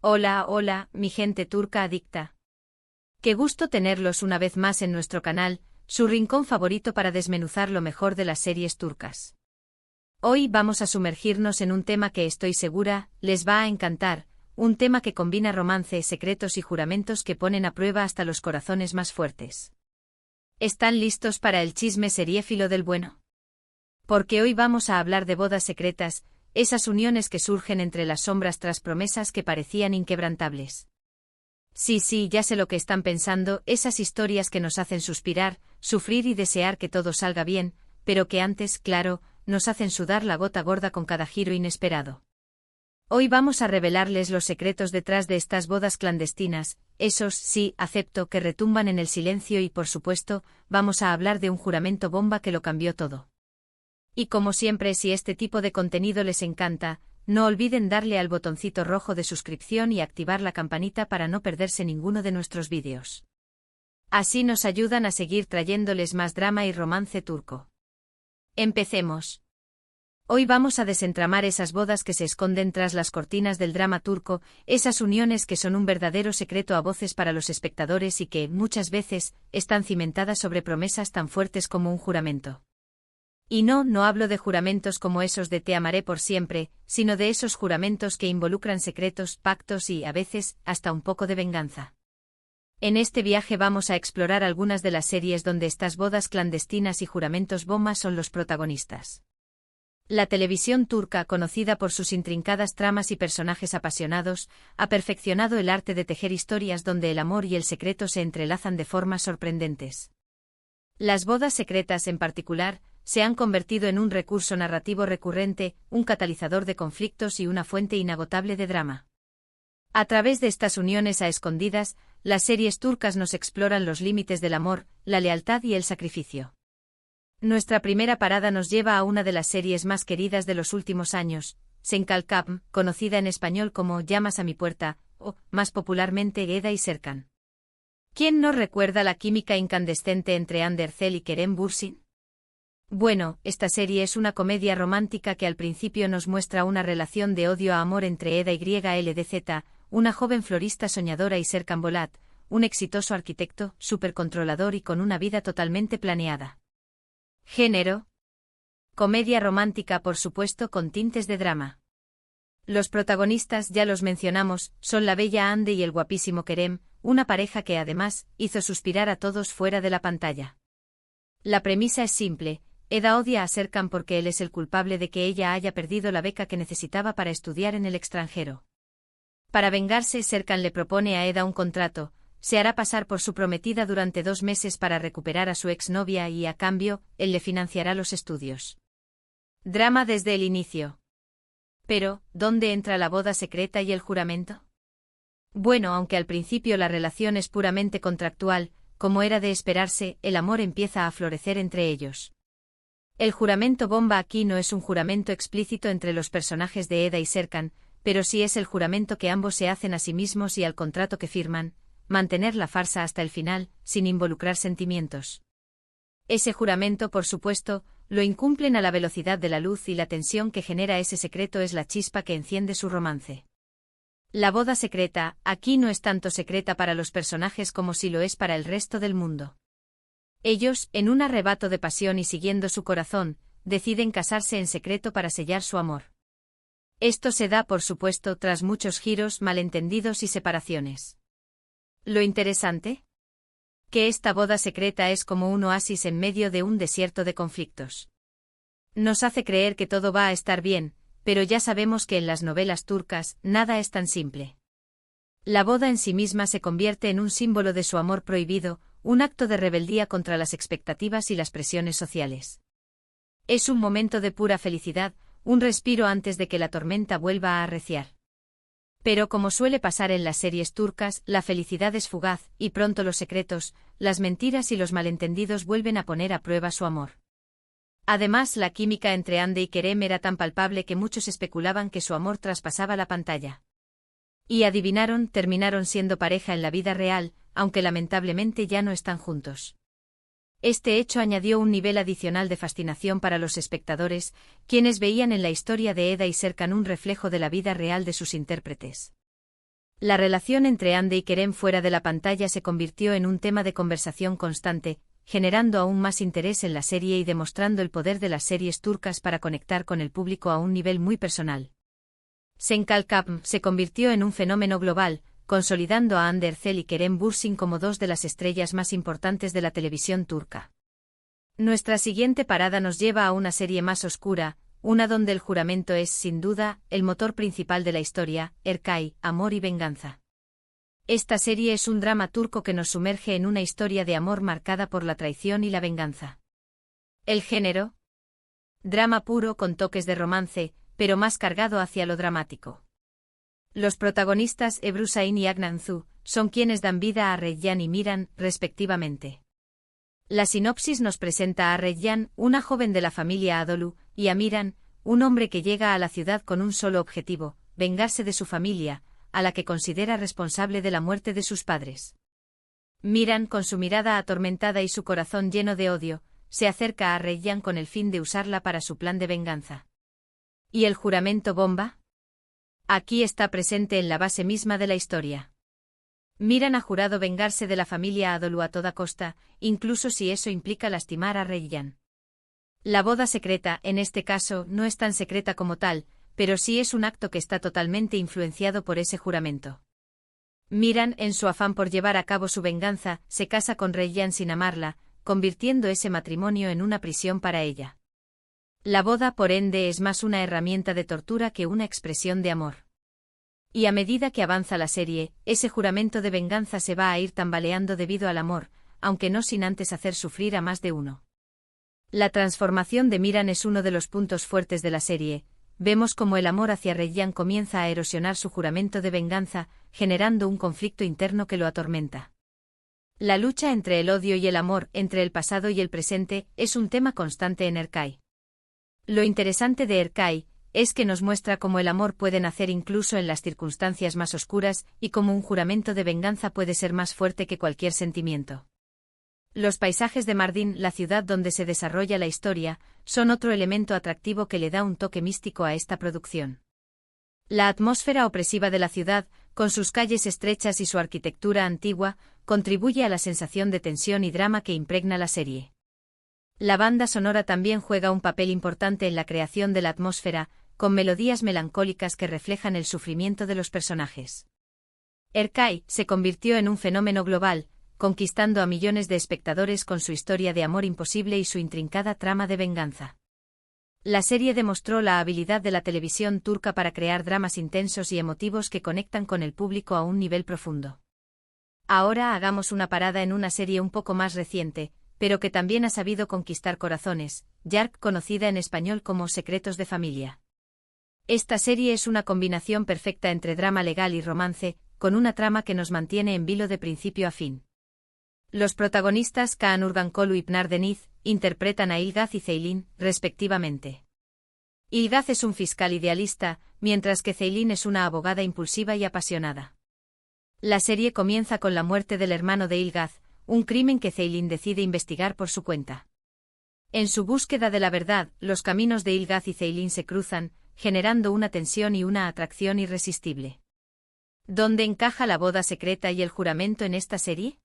Hola, hola, mi gente turca adicta. Qué gusto tenerlos una vez más en nuestro canal, su rincón favorito para desmenuzar lo mejor de las series turcas. Hoy vamos a sumergirnos en un tema que estoy segura les va a encantar, un tema que combina romance, secretos y juramentos que ponen a prueba hasta los corazones más fuertes. ¿Están listos para el chisme seriéfilo del bueno? Porque hoy vamos a hablar de bodas secretas, esas uniones que surgen entre las sombras tras promesas que parecían inquebrantables. Sí, ya sé lo que están pensando, esas historias que nos hacen suspirar, sufrir y desear que todo salga bien, pero que antes, claro, nos hacen sudar la gota gorda con cada giro inesperado. Hoy vamos a revelarles los secretos detrás de estas bodas clandestinas, esos, sí, acepto, que retumban en el silencio y por supuesto, vamos a hablar de un juramento bomba que lo cambió todo. Y como siempre, si este tipo de contenido les encanta, no olviden darle al botoncito rojo de suscripción y activar la campanita para no perderse ninguno de nuestros vídeos. Así nos ayudan a seguir trayéndoles más drama y romance turco. Empecemos. Hoy vamos a desentramar esas bodas que se esconden tras las cortinas del drama turco, esas uniones que son un verdadero secreto a voces para los espectadores y que, muchas veces, están cimentadas sobre promesas tan fuertes como un juramento. Y no hablo de juramentos como esos de te amaré por siempre, sino de esos juramentos que involucran secretos, pactos y, a veces, hasta un poco de venganza. En este viaje vamos a explorar algunas de las series donde estas bodas clandestinas y juramentos bomba son los protagonistas. La televisión turca, conocida por sus intrincadas tramas y personajes apasionados, ha perfeccionado el arte de tejer historias donde el amor y el secreto se entrelazan de formas sorprendentes. Las bodas secretas, en particular, se han convertido en un recurso narrativo recurrente, un catalizador de conflictos y una fuente inagotable de drama. A través de estas uniones a escondidas, las series turcas nos exploran los límites del amor, la lealtad y el sacrificio. Nuestra primera parada nos lleva a una de las series más queridas de los últimos años, Senkalkam, conocida en español como Llamas a mi puerta, o, más popularmente, Eda y Serkan. ¿Quién no recuerda la química incandescente entre Hande Erçel y Kerem Bürsin? Bueno, esta serie es una comedia romántica que al principio nos muestra una relación de odio a amor entre Eda y YLDZ, una joven florista soñadora, y Serkan Bolat, un exitoso arquitecto, supercontrolador y con una vida totalmente planeada. Género: comedia romántica, por supuesto, con tintes de drama. Los protagonistas, ya los mencionamos, son la bella Hande y el guapísimo Kerem, una pareja que además hizo suspirar a todos fuera de la pantalla. La premisa es simple: Eda odia a Serkan porque él es el culpable de que ella haya perdido la beca que necesitaba para estudiar en el extranjero. Para vengarse, Serkan le propone a Eda un contrato: se hará pasar por su prometida durante 2 meses para recuperar a su exnovia y, a cambio, él le financiará los estudios. Drama desde el inicio. Pero, ¿dónde entra la boda secreta y el juramento? Bueno, aunque al principio la relación es puramente contractual, como era de esperarse, el amor empieza a florecer entre ellos. El juramento bomba aquí no es un juramento explícito entre los personajes de Eda y Serkan, pero sí es el juramento que ambos se hacen a sí mismos y al contrato que firman: mantener la farsa hasta el final, sin involucrar sentimientos. Ese juramento, por supuesto, lo incumplen a la velocidad de la luz, y la tensión que genera ese secreto es la chispa que enciende su romance. La boda secreta, aquí no es tanto secreta para los personajes como si lo es para el resto del mundo. Ellos, en un arrebato de pasión y siguiendo su corazón, deciden casarse en secreto para sellar su amor. Esto se da, por supuesto, tras muchos giros, malentendidos y separaciones. ¿Lo interesante? Que esta boda secreta es como un oasis en medio de un desierto de conflictos. Nos hace creer que todo va a estar bien, pero ya sabemos que en las novelas turcas nada es tan simple. La boda en sí misma se convierte en un símbolo de su amor prohibido, un acto de rebeldía contra las expectativas y las presiones sociales. Es un momento de pura felicidad, un respiro antes de que la tormenta vuelva a arreciar. Pero como suele pasar en las series turcas, la felicidad es fugaz, y pronto los secretos, las mentiras y los malentendidos vuelven a poner a prueba su amor. Además, la química entre Hande y Kerem era tan palpable que muchos especulaban que su amor traspasaba la pantalla. Y adivinaron, terminaron siendo pareja en la vida real, aunque lamentablemente ya no están juntos. Este hecho añadió un nivel adicional de fascinación para los espectadores, quienes veían en la historia de Eda y Serkan un reflejo de la vida real de sus intérpretes. La relación entre Hande y Kerem fuera de la pantalla se convirtió en un tema de conversación constante, generando aún más interés en la serie y demostrando el poder de las series turcas para conectar con el público a un nivel muy personal. Senkalkapm se convirtió en un fenómeno global, consolidando a Hande Erçel y Kerem Bürsin como dos de las estrellas más importantes de la televisión turca. Nuestra siguiente parada nos lleva a una serie más oscura, una donde el juramento es, sin duda, el motor principal de la historia, Erkay, amor y venganza. Esta serie es un drama turco que nos sumerge en una historia de amor marcada por la traición y la venganza. El género: drama puro con toques de romance, pero más cargado hacia lo dramático. Los protagonistas Ebru Şahin y Adnan Zu son quienes dan vida a Reyyan y Miran, respectivamente. La sinopsis nos presenta a Reyyan, una joven de la familia Anadolu, y a Miran, un hombre que llega a la ciudad con un solo objetivo: vengarse de su familia, a la que considera responsable de la muerte de sus padres. Miran, con su mirada atormentada y su corazón lleno de odio, se acerca a Reyyan con el fin de usarla para su plan de venganza. ¿Y el juramento bomba? Aquí está presente en la base misma de la historia. Miran ha jurado vengarse de la familia Anadolu a toda costa, incluso si eso implica lastimar a Reyyan. La boda secreta, en este caso, no es tan secreta como tal, pero sí es un acto que está totalmente influenciado por ese juramento. Miran, en su afán por llevar a cabo su venganza, se casa con Reyyan sin amarla, convirtiendo ese matrimonio en una prisión para ella. La boda, por ende, es más una herramienta de tortura que una expresión de amor. Y a medida que avanza la serie, ese juramento de venganza se va a ir tambaleando debido al amor, aunque no sin antes hacer sufrir a más de uno. La transformación de Miran es uno de los puntos fuertes de la serie. Vemos cómo el amor hacia Reyyan comienza a erosionar su juramento de venganza, generando un conflicto interno que lo atormenta. La lucha entre el odio y el amor, entre el pasado y el presente, es un tema constante en Erkay. Lo interesante de Erkay es que nos muestra cómo el amor puede nacer incluso en las circunstancias más oscuras, y cómo un juramento de venganza puede ser más fuerte que cualquier sentimiento. Los paisajes de Mardin, la ciudad donde se desarrolla la historia, son otro elemento atractivo que le da un toque místico a esta producción. La atmósfera opresiva de la ciudad, con sus calles estrechas y su arquitectura antigua, contribuye a la sensación de tensión y drama que impregna la serie. La banda sonora también juega un papel importante en la creación de la atmósfera, con melodías melancólicas que reflejan el sufrimiento de los personajes. Erkay se convirtió en un fenómeno global, conquistando a millones de espectadores con su historia de amor imposible y su intrincada trama de venganza. La serie demostró la habilidad de la televisión turca para crear dramas intensos y emotivos que conectan con el público a un nivel profundo. Ahora hagamos una parada en una serie un poco más reciente, pero que también ha sabido conquistar corazones, Yark, conocida en español como Secretos de Familia. Esta serie es una combinación perfecta entre drama legal y romance, con una trama que nos mantiene en vilo de principio a fin. Los protagonistas Kaan Urgankolu y Pınar Deniz interpretan a Ilgaz y Ceylin, respectivamente. Ilgaz es un fiscal idealista, mientras que Ceylin es una abogada impulsiva y apasionada. La serie comienza con la muerte del hermano de Ilgaz, un crimen que Ceylin decide investigar por su cuenta. En su búsqueda de la verdad, los caminos de Ilgaz y Ceylin se cruzan, generando una tensión y una atracción irresistible. ¿Dónde encaja la boda secreta y el juramento en esta serie?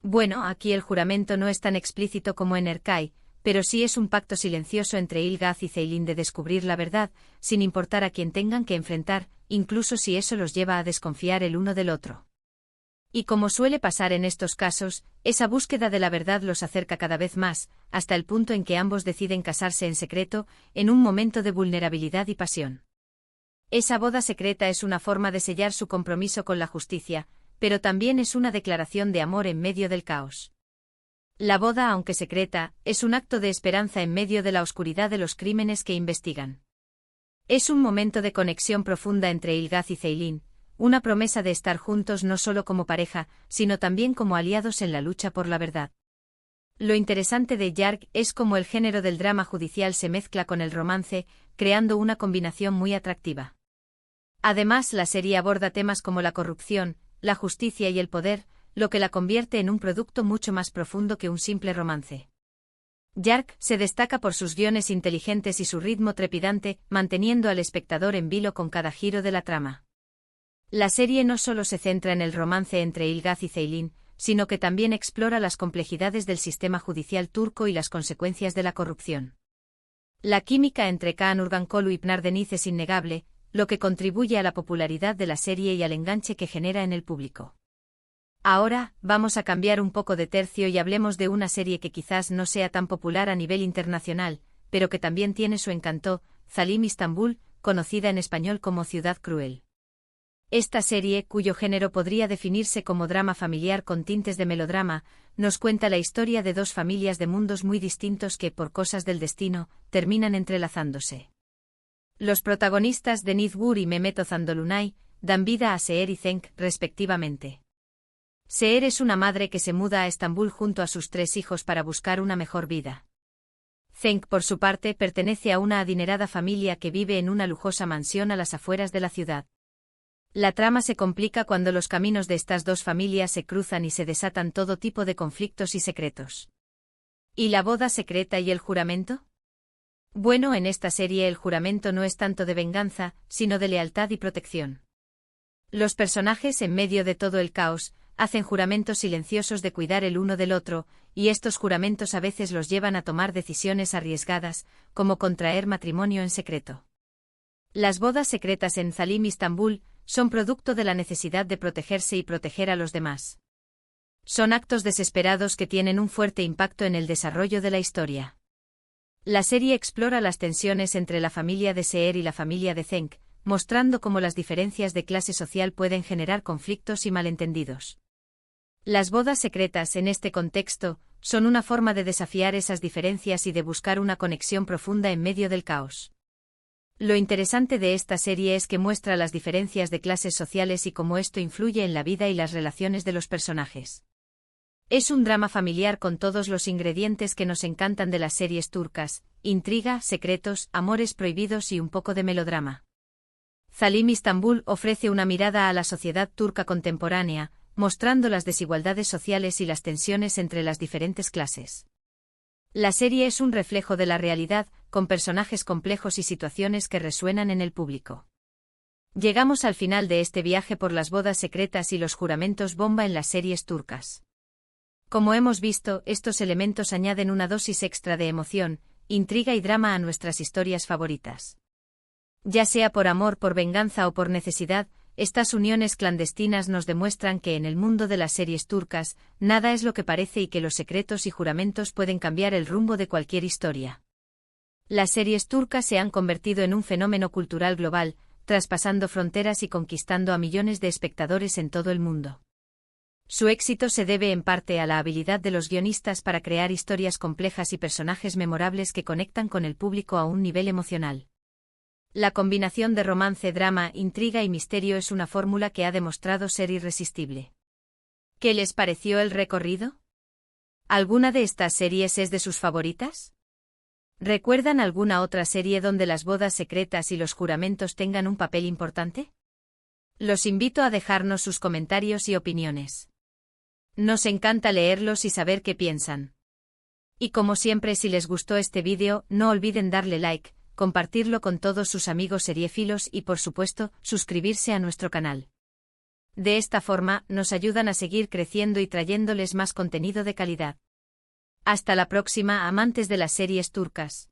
Bueno, aquí el juramento no es tan explícito como en Erkay, pero sí es un pacto silencioso entre Ilgaz y Ceylin de descubrir la verdad, sin importar a quién tengan que enfrentar, incluso si eso los lleva a desconfiar el uno del otro. Y como suele pasar en estos casos, esa búsqueda de la verdad los acerca cada vez más, hasta el punto en que ambos deciden casarse en secreto, en un momento de vulnerabilidad y pasión. Esa boda secreta es una forma de sellar su compromiso con la justicia, pero también es una declaración de amor en medio del caos. La boda, aunque secreta, es un acto de esperanza en medio de la oscuridad de los crímenes que investigan. Es un momento de conexión profunda entre Ilgaz y Ceylin, una promesa de estar juntos no solo como pareja, sino también como aliados en la lucha por la verdad. Lo interesante de Yark es cómo el género del drama judicial se mezcla con el romance, creando una combinación muy atractiva. Además, la serie aborda temas como la corrupción, la justicia y el poder, lo que la convierte en un producto mucho más profundo que un simple romance. Yark se destaca por sus guiones inteligentes y su ritmo trepidante, manteniendo al espectador en vilo con cada giro de la trama. La serie no solo se centra en el romance entre Ilgaz y Ceylin, sino que también explora las complejidades del sistema judicial turco y las consecuencias de la corrupción. La química entre Kaan Urgankolu y Pınar Deniz es innegable, lo que contribuye a la popularidad de la serie y al enganche que genera en el público. Ahora, vamos a cambiar un poco de tercio y hablemos de una serie que quizás no sea tan popular a nivel internacional, pero que también tiene su encanto, Zalim Istanbul, conocida en español como Ciudad Cruel. Esta serie, cuyo género podría definirse como drama familiar con tintes de melodrama, nos cuenta la historia de dos familias de mundos muy distintos que, por cosas del destino, terminan entrelazándose. Los protagonistas Deniz Gur y Mehmet Ozandolunay dan vida a Seher y Cenk, respectivamente. Seher es una madre que se muda a Estambul junto a sus 3 hijos para buscar una mejor vida. Cenk, por su parte, pertenece a una adinerada familia que vive en una lujosa mansión a las afueras de la ciudad. La trama se complica cuando los caminos de estas dos familias se cruzan y se desatan todo tipo de conflictos y secretos. ¿Y la boda secreta y el juramento? Bueno, en esta serie el juramento no es tanto de venganza, sino de lealtad y protección. Los personajes, en medio de todo el caos, hacen juramentos silenciosos de cuidar el uno del otro, y estos juramentos a veces los llevan a tomar decisiones arriesgadas, como contraer matrimonio en secreto. Las bodas secretas en Zalim Istanbul son producto de la necesidad de protegerse y proteger a los demás. Son actos desesperados que tienen un fuerte impacto en el desarrollo de la historia. La serie explora las tensiones entre la familia de Seher y la familia de Cenk, mostrando cómo las diferencias de clase social pueden generar conflictos y malentendidos. Las bodas secretas, en este contexto, son una forma de desafiar esas diferencias y de buscar una conexión profunda en medio del caos. Lo interesante de esta serie es que muestra las diferencias de clases sociales y cómo esto influye en la vida y las relaciones de los personajes. Es un drama familiar con todos los ingredientes que nos encantan de las series turcas: intriga, secretos, amores prohibidos y un poco de melodrama. Zalim Istanbul ofrece una mirada a la sociedad turca contemporánea, mostrando las desigualdades sociales y las tensiones entre las diferentes clases. La serie es un reflejo de la realidad, con personajes complejos y situaciones que resuenan en el público. Llegamos al final de este viaje por las bodas secretas y los juramentos bomba en las series turcas. Como hemos visto, estos elementos añaden una dosis extra de emoción, intriga y drama a nuestras historias favoritas. Ya sea por amor, por venganza o por necesidad, estas uniones clandestinas nos demuestran que en el mundo de las series turcas, nada es lo que parece y que los secretos y juramentos pueden cambiar el rumbo de cualquier historia. Las series turcas se han convertido en un fenómeno cultural global, traspasando fronteras y conquistando a millones de espectadores en todo el mundo. Su éxito se debe en parte a la habilidad de los guionistas para crear historias complejas y personajes memorables que conectan con el público a un nivel emocional. La combinación de romance, drama, intriga y misterio es una fórmula que ha demostrado ser irresistible. ¿Qué les pareció el recorrido? ¿Alguna de estas series es de sus favoritas? ¿Recuerdan alguna otra serie donde las bodas secretas y los juramentos tengan un papel importante? Los invito a dejarnos sus comentarios y opiniones. Nos encanta leerlos y saber qué piensan. Y como siempre, si les gustó este vídeo, no olviden darle like, compartirlo con todos sus amigos seriéfilos y, por supuesto, suscribirse a nuestro canal. De esta forma, nos ayudan a seguir creciendo y trayéndoles más contenido de calidad. Hasta la próxima, amantes de las series turcas.